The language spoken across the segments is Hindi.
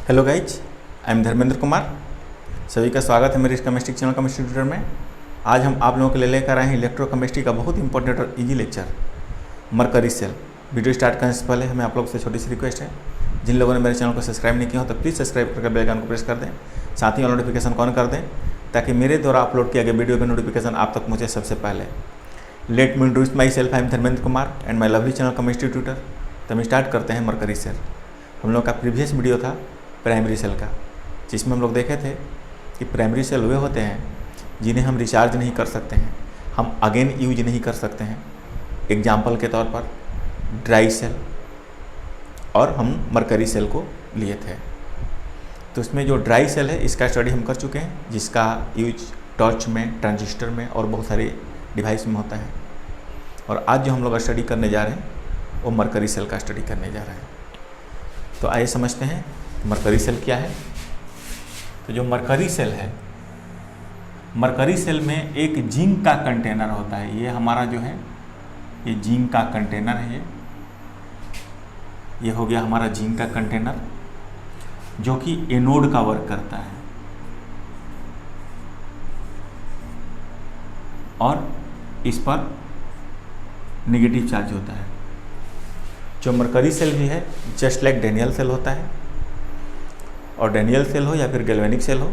Hello guys, I am Dharmendra Kumar. सभी का स्वागत है मेरे इस केमिस्ट्री चैनल केमिस्ट्री ट्यूटर में। आज हम आप लोगों के लिए लेकर आए हैं इलेक्ट्रोकेमिस्ट्री का बहुत इंपॉर्टेंट और easy lecture mercury cell. Video start करने से पहले हमें आप लोगों से छोटी सी रिक्वेस्ट है, जिन लोगों ने मेरे चैनल को सब्सक्राइब नहीं किया हो तो प्लीज़ सब्सक्राइब करके बेल आइकन को प्रेस कर दें, साथ ही ऑल नोटिफिकेशन ऑन कर दें ताकि मेरे द्वारा अपलोड किया गया वीडियो का नोटिफिकेशन आप तक पहुँचे सबसे पहले। Let me introduce my self, I am Dharmendra Kumar and my lovely channel chemistry tutor. तो हम स्टार्ट करते हैं मरकरी सेल। हम लोग का प्रीवियस वीडियो था प्राइमरी सेल का, जिसमें हम लोग देखे थे कि प्राइमरी सेल वे होते हैं जिन्हें हम रिचार्ज नहीं कर सकते हैं, हम अगेन यूज नहीं कर सकते हैं। एग्जाम्पल के तौर पर ड्राई सेल और हम मरकरी सेल को लिए थे। तो इसमें जो ड्राई सेल है इसका स्टडी हम कर चुके हैं, जिसका यूज टॉर्च में, ट्रांजिस्टर में और बहुत सारे डिवाइस में होता है। और आज जो हम लोग स्टडी करने जा रहे हैं वो मरकरी सेल का स्टडी करने जा रहे हैं। तो आइए समझते हैं मरकरी सेल क्या है। तो जो मरकरी सेल है, मरकरी सेल में एक जिंक का कंटेनर होता है। ये हमारा जो है ये जिंक का कंटेनर है। ये हो गया हमारा जिंक का कंटेनर जो कि एनोड का वर्क करता है और इस पर नेगेटिव चार्ज होता है। जो मरकरी सेल भी है जस्ट लाइक डैनियल सेल होता है, और डैनियल सेल हो या फिर गैल्वेनिक सेल हो,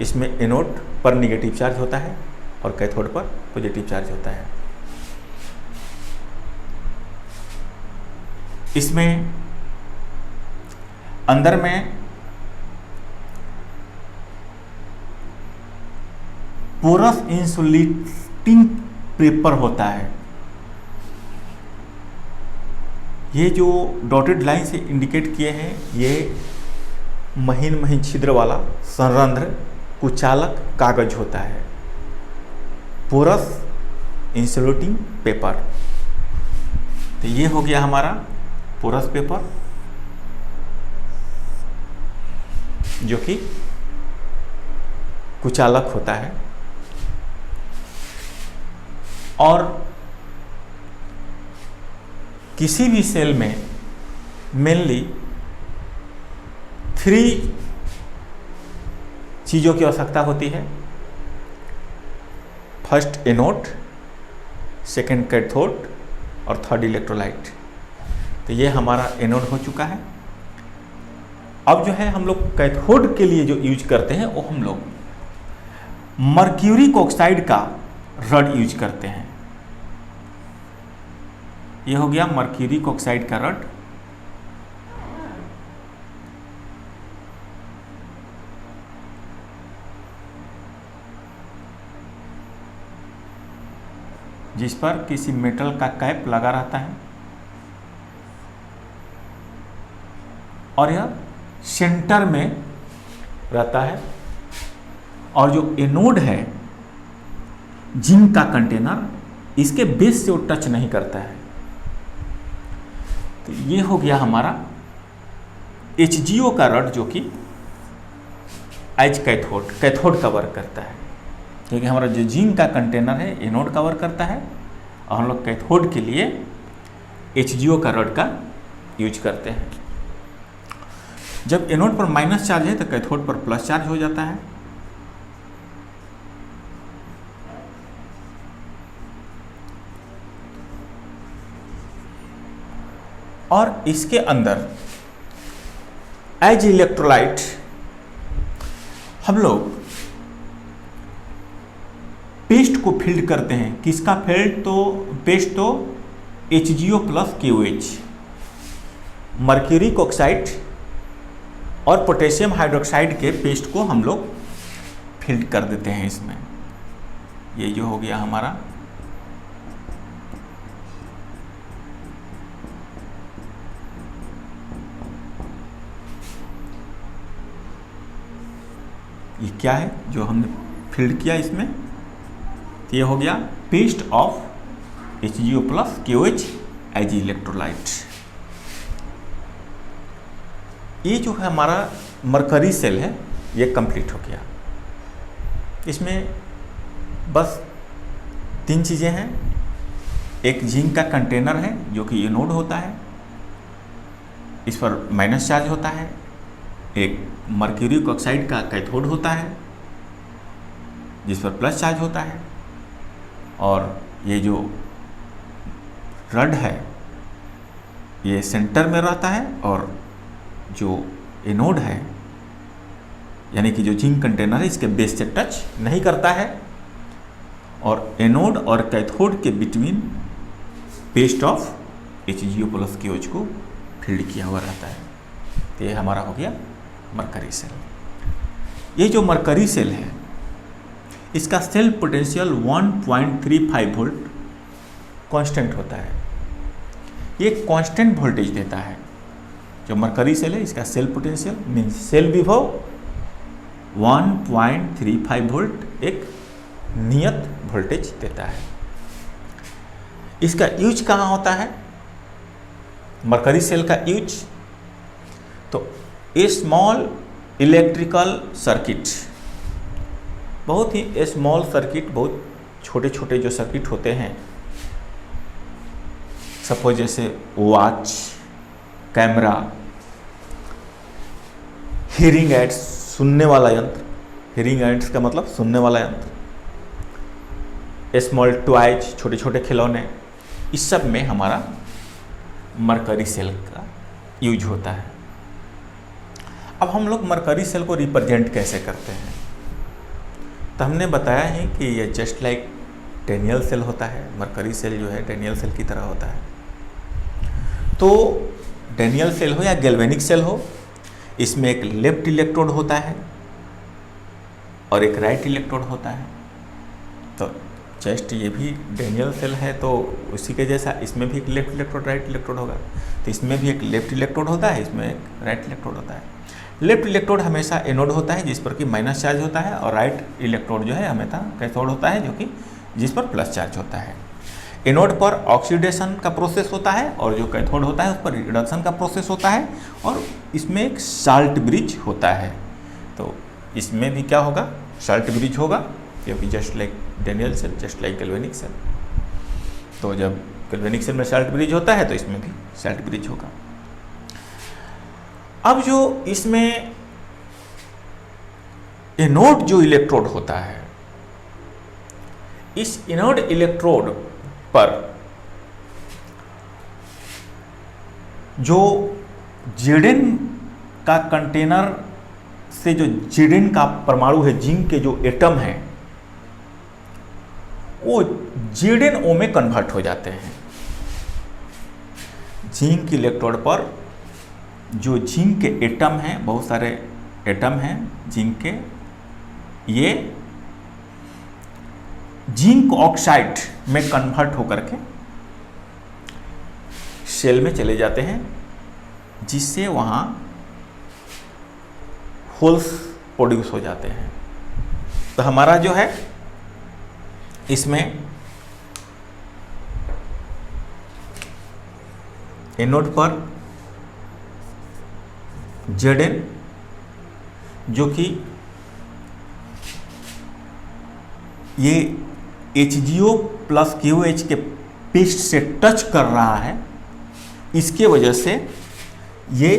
इसमें एनोड पर नेगेटिव चार्ज होता है और कैथोड पर पॉजिटिव चार्ज होता है। इसमें अंदर में पोरस इंसुलेटिंग पेपर होता है। ये जो डॉटेड लाइन से इंडिकेट किए हैं ये महीन महीन छिद्र वाला संरंध्र कुचालक कागज होता है, पोरस इंसुलेटिंग पेपर। तो ये हो गया हमारा पोरस पेपर जो कि कुचालक होता है। और किसी भी सेल में मेनली 3 चीज़ों की आवश्यकता होती है। फर्स्ट एनोड, सेकेंड कैथोड और थर्ड इलेक्ट्रोलाइट। तो ये हमारा एनोड हो चुका है। अब जो है हम लोग कैथोड के लिए जो यूज करते हैं वो हम लोग मर्क्यूरिक ऑक्साइड का रड यूज करते हैं। ये हो गया मर्क्यूरिक ऑक्साइड का रड। जिस पर किसी मेटल का कैप लगा रहता है और यह सेंटर में रहता है। और जो एनोड है जिंक का कंटेनर, इसके बेस से वो टच नहीं करता है। तो ये हो गया हमारा HGO का रड जो कि एज कैथोड का वर्क करता है, क्योंकि हमारा जो जिंक का कंटेनर है एनोड का वर्क करता है और हम लोग कैथोड के लिए HGO का रड का यूज करते हैं। जब एनोड पर माइनस चार्ज है तो कैथोड पर प्लस चार्ज हो जाता है। और इसके अंदर एज इलेक्ट्रोलाइट हम लोग पेस्ट को फील्ड करते हैं। किसका फील्ड? तो पेस्ट तो HGO plus KOH, mercuric oxide और पोटेशियम हाइड्रोक्साइड के पेस्ट को हम लोग फील्ड कर देते हैं इसमें। ये जो हो गया हमारा ये क्या है जो हमने फील्ड किया इसमें? तो ये हो गया paste of HGO plus KOH as electrolyte. ये जो है हमारा मरकरी सेल है ये कंप्लीट हो गया। इसमें बस 3 चीज़ें हैं। एक जिंक का कंटेनर है जो कि एनोड होता है, इस पर माइनस चार्ज होता है एक मर्क्यूरी ऑक्साइड का कैथोड होता है जिस पर प्लस चार्ज होता है, और ये जो रड है ये सेंटर में रहता है, और जो एनोड है यानी कि जो जिंक कंटेनर है इसके बेस से टच नहीं करता है, और एनोड और कैथोड के between paste of HgO plus KOH को फील्ड किया हुआ रहता है। तो ये हमारा हो गया मरकरी सेल। ये जो मरकरी सेल है इसका सेल पोटेंशियल 1.35 वोल्ट कांस्टेंट होता है। ये कांस्टेंट वोल्टेज देता है। जो मरकरी सेल है इसका सेल पोटेंशियल मीन्स सेल विभव 1.35 वोल्ट एक नियत वोल्टेज देता है। इसका यूज कहाँ होता है? मरकरी सेल का यूज तो ए स्मॉल इलेक्ट्रिकल सर्किट, बहुत ही स्मॉल सर्किट, बहुत छोटे छोटे जो सर्किट होते हैं, सपोज जैसे वॉच, कैमरा, हियरिंग एड्स, सुनने वाला यंत्र, हियरिंग एड्स का मतलब सुनने वाला यंत्र, स्मॉल टॉयज, छोटे छोटे खिलौने, इस सब में हमारा मरकरी सेल का यूज होता है। अब हम लोग मरकरी सेल को रिप्रेजेंट कैसे करते हैं? तो हमने बताया है कि ये जस्ट लाइक डेनियल सेल होता है। मरकरी सेल जो है डेनियल सेल की तरह होता है। तो डेनियल सेल हो या गैल्वेनिक सेल हो, इसमें एक लेफ्ट इलेक्ट्रोड होता है और एक राइट इलेक्ट्रोड होता है। तो जस्ट ये भी डेनियल सेल है तो उसी के जैसा इसमें भी एक लेफ्ट इलेक्ट्रोड राइट इलेक्ट्रोड होगा। तो इसमें भी एक लेफ्ट इलेक्ट्रोड होता है, इसमें एक राइट इलेक्ट्रोड होता है। लेफ्ट इलेक्ट्रोड हमेशा एनोड होता है जिस पर कि माइनस चार्ज होता है, और राइट इलेक्ट्रोड जो है हमेशा कैथोड होता है जो कि जिस पर प्लस चार्ज होता है। एनोड पर ऑक्सीडेशन का प्रोसेस होता है और जो कैथोड होता है उस पर रिडक्शन का प्रोसेस होता है, और इसमें एक साल्ट ब्रिज होता है। तो इसमें भी क्या होगा? साल्ट ब्रिज होगा, क्योंकि just like Daniell cell, just like galvanic cell. तो जब गैल्वेनिक सेल में साल्ट ब्रिज होता है तो इसमें भी साल्ट ब्रिज होगा। अब जो इसमें एनोड जो इलेक्ट्रोड होता है, इस एनोड इलेक्ट्रोड पर जो जेडेन का कंटेनर से जो जेडेन का परमाणु है, जिंक के जो एटम है, वो जेडेन में कन्वर्ट हो जाते हैं। जिंक इलेक्ट्रोड पर जो जिंक के एटम हैं, बहुत सारे एटम हैं जिंक के, ये जिंक ऑक्साइड में कन्वर्ट होकर के सेल में चले जाते हैं, जिससे वहाँ होल्स प्रोड्यूस हो जाते हैं। तो हमारा जो है इसमें एनोड पर जेडेन जो कि ये HgO प्लस KOH के पेस्ट से टच कर रहा है, इसके वजह से ये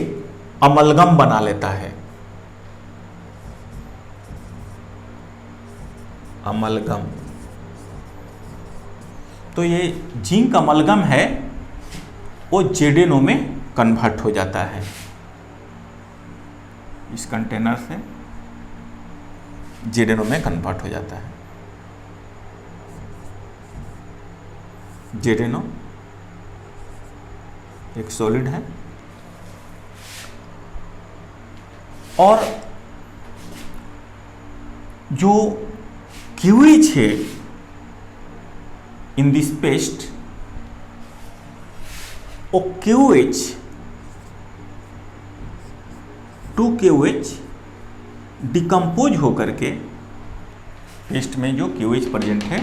अमलगम बना लेता है। अमलगम, तो ये जिंक अमलगम है वो जेडेनो में कन्वर्ट हो जाता है। इस कंटेनर से जेडेनो में कन्वर्ट हो जाता है। जेडेनो एक सॉलिड है, और जो क्यूएच है इन दिस पेस्ट, वो क्यूएच 2KOH डिकम्पोज होकर के, पेस्ट में जो KOH प्रेजेंट है,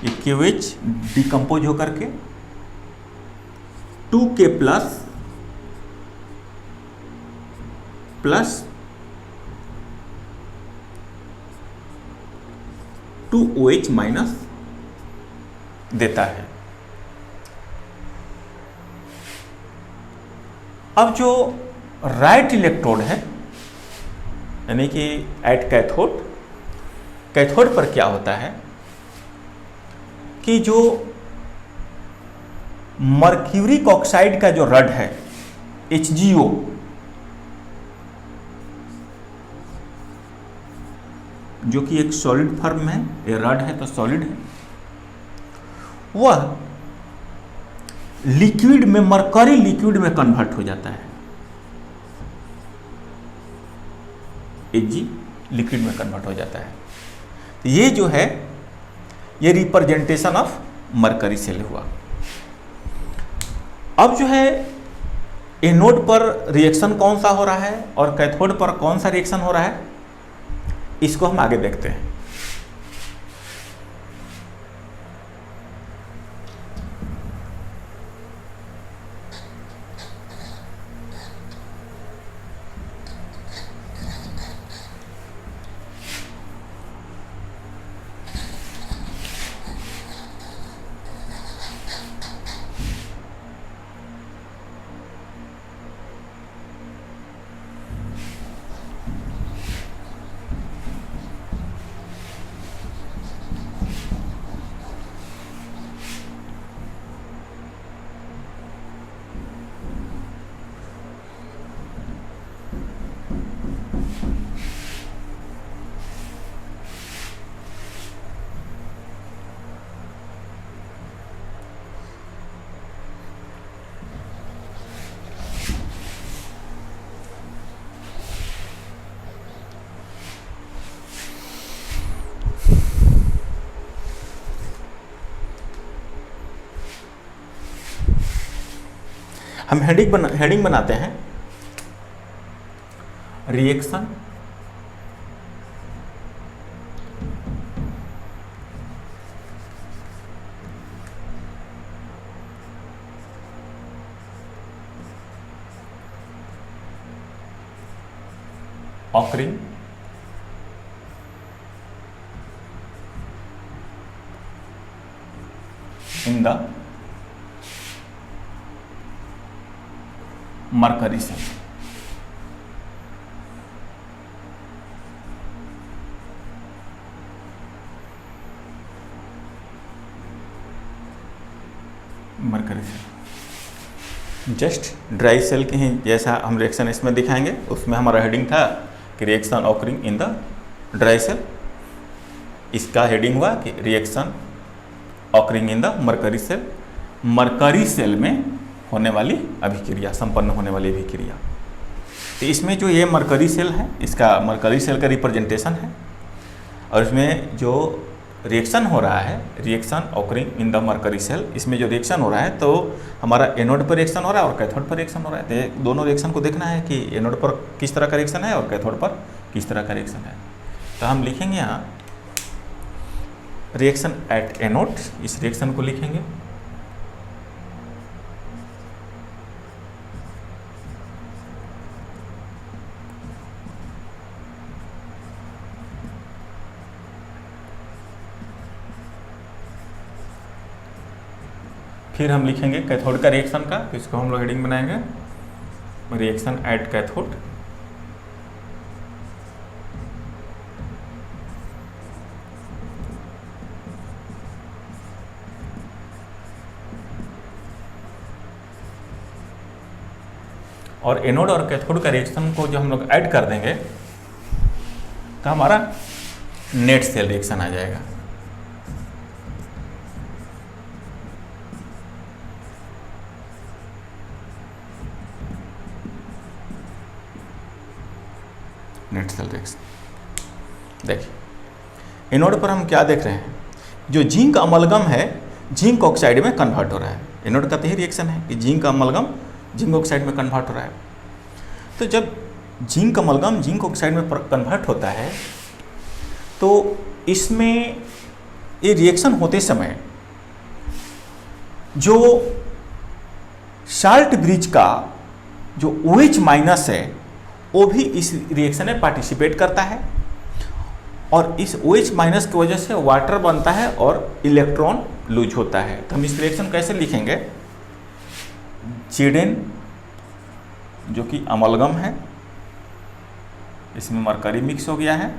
ये KOH डिकम्पोज होकर के 2K प्लस 2OH माइनस देता है। अब जो राइट इलेक्ट्रोड है यानी कि एट कैथोड, कैथोड पर क्या होता है कि जो मर्क्यूरिक ऑक्साइड का जो रड है HgO, जो कि एक सॉलिड फॉर्म है, ये रड है तो सॉलिड है, वह लिक्विड में, मरकरी लिक्विड में कन्वर्ट हो जाता है, Hg लिक्विड में कन्वर्ट हो जाता है। तो ये जो है ये रिप्रेजेंटेशन ऑफ मरकरी सेल हुआ। अब जो है एनोड पर रिएक्शन कौन सा हो रहा है और कैथोड पर कौन सा रिएक्शन हो रहा है, इसको हम आगे देखते हैं। हम हेडिंग बनाते हैं reaction occurring in the mercury cell। Mercury cell just dry cell के ही जैसा हम रिएक्शन इसमें दिखाएंगे, उसमें हमारा हेडिंग था कि reaction occurring in the dry cell. इसका हेडिंग हुआ कि reaction occurring in the mercury cell, mercury cell में होने वाली अभिक्रिया, संपन्न होने वाली अभिक्रिया। तो इसमें जो ये मरकरी सेल है, इसका मरकरी सेल का रिप्रेजेंटेशन है और इसमें जो रिएक्शन हो रहा है, reaction occurring in the mercury cell, इसमें जो रिएक्शन हो रहा है तो हमारा एनोड पर रिएक्शन हो रहा है और कैथोड पर रिएक्शन हो रहा है। तो दोनों रिएक्शन को देखना है कि एनोड पर किस तरह का रिएक्शन है और कैथोड पर किस तरह का रिएक्शन है। तो हम लिखेंगे यहाँ रिएक्शन एट एनोड, इस रिएक्शन को लिखेंगे फिर हम लिखेंगे कैथोड का रिएक्शन का, तो इसको हम लोग हेडिंग बनाएंगे रिएक्शन एट कैथोड। और एनोड और कैथोड का रिएक्शन को जो हम लोग ऐड कर देंगे तो हमारा नेट सेल रिएक्शन आ जाएगा। नेट सेल रिएक्शन देखिए एनोड पर हम क्या देख रहे हैं, जो जिंक अमलगम है जिंक ऑक्साइड में कन्वर्ट हो रहा है। एनोड का तो ही रिएक्शन है कि जिंक अमलगम जिंक ऑक्साइड में कन्वर्ट हो रहा है। तो जब जिंक अमलगम जिंक ऑक्साइड में कन्वर्ट होता है तो इसमें ये रिएक्शन होते समय जो साल्ट ब्रिज का जो OH माइनस है वो भी इस रिएक्शन में पार्टिसिपेट करता है और इस OH माइनस की वजह से वाटर बनता है और इलेक्ट्रॉन लूज होता है। तो हम इस रिएक्शन कैसे लिखेंगे, Zn जो कि अमलगम है इसमें मरकरी मिक्स हो गया है।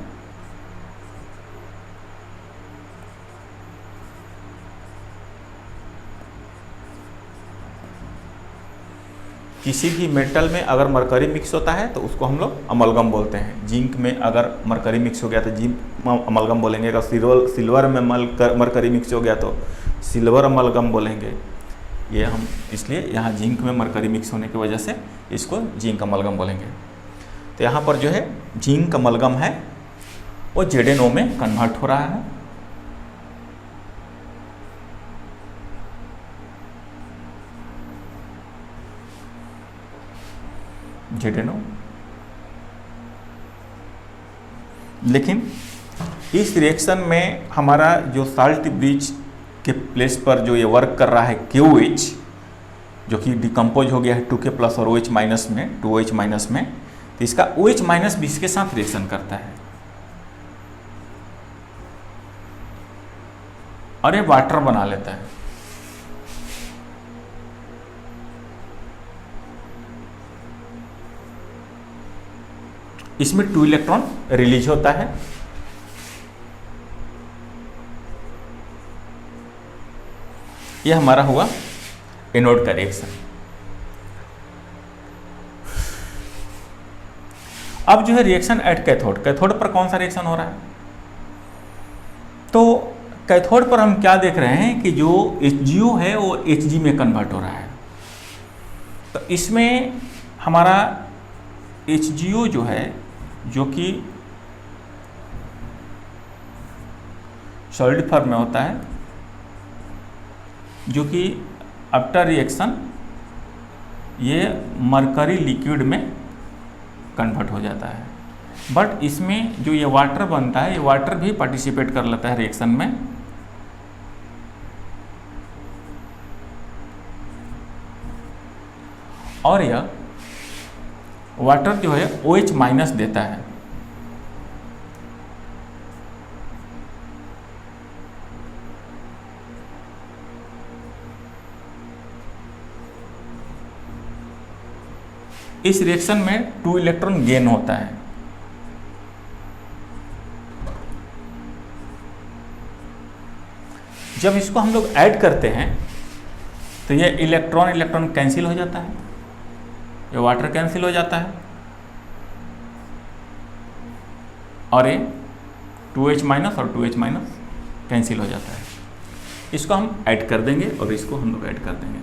किसी भी मेटल में अगर मरकरी मिक्स होता है तो उसको हम लोग अमलगम बोलते हैं। जिंक में अगर मरकरी मिक्स हो गया तो जिंक अमलगम बोलेंगे। अगर सिल्वर में मरकरी मिक्स हो गया तो सिल्वर अमलगम बोलेंगे। ये हम इसलिए यहाँ जिंक में मरकरी मिक्स होने की वजह से इसको जिंक अमलगम बोलेंगे। तो यहाँ पर जो है जिंक अमलगम है वो ZnO में कन्वर्ट हो रहा है। ZnO, लेकिन इस रिएक्शन में हमारा जो साल्ट ब्रिज के प्लेस पर जो ये वर्क कर रहा है KOH, जो कि डिकम्पोज हो गया है 2K प्लस और OH माइनस में 2OH माइनस में, तो इसका OH माइनस भी इसके साथ रिएक्शन करता है और ये वाटर बना लेता है। इसमें 2 इलेक्ट्रॉन रिलीज होता है। यह हमारा हुआ एनोड का रिएक्शन। अब जो है रिएक्शन एट कैथोड, कैथोड पर कौन सा रिएक्शन हो रहा है? तो कैथोड पर हम क्या देख रहे हैं कि जो HGO है वो Hg में कन्वर्ट हो रहा है। तो इसमें हमारा HGO जो है, जो कि सॉलिड फॉर्म में होता है, जो कि आफ्टर रिएक्शन ये मरकरी लिक्विड में कन्वर्ट हो जाता है। बट इसमें जो ये वाटर बनता है, ये वाटर भी पार्टिसिपेट कर लेता है रिएक्शन में। और यह वाटर जो है OH माइनस देता है। इस रिएक्शन में 2 इलेक्ट्रॉन गेन होता है। जब इसको हम लोग ऐड करते हैं तो ये इलेक्ट्रॉन कैंसिल हो जाता है, ये वाटर कैंसिल हो जाता है और ये 2H माइनस और 2H माइनस कैंसिल हो जाता है। इसको हम ऐड कर देंगे और इसको हम लोग ऐड कर देंगे,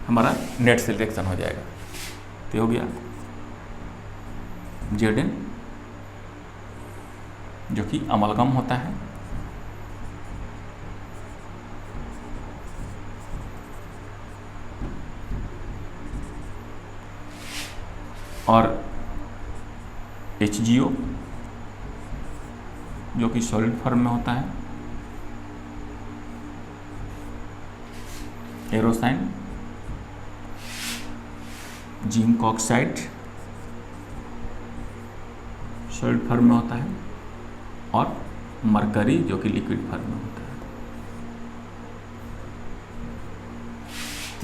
हमारा नेट सेल रिएक्शन हो जाएगा। तो हो गया Zn, जो कि अमलगम होता है, और HGO जो कि सॉलिड फॉर्म में होता है, एरोसाइन, जिंक ऑक्साइड सॉलिड फॉर्म में होता है, और मरकरी जो कि लिक्विड फॉर्म में होता है।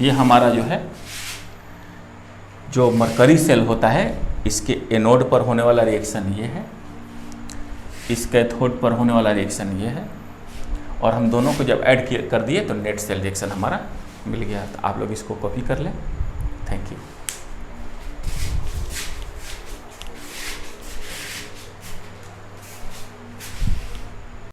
ये हमारा जो है जो मरकरी सेल होता है, इसके एनोड पर होने वाला रिएक्शन ये है, इस कैथोड पर होने वाला रिएक्शन ये है, और हम दोनों को जब ऐड कर दिए तो नेट सेल रिएक्शन हमारा मिल गया। तो आप लोग इसको कॉपी कर लें। Thank you.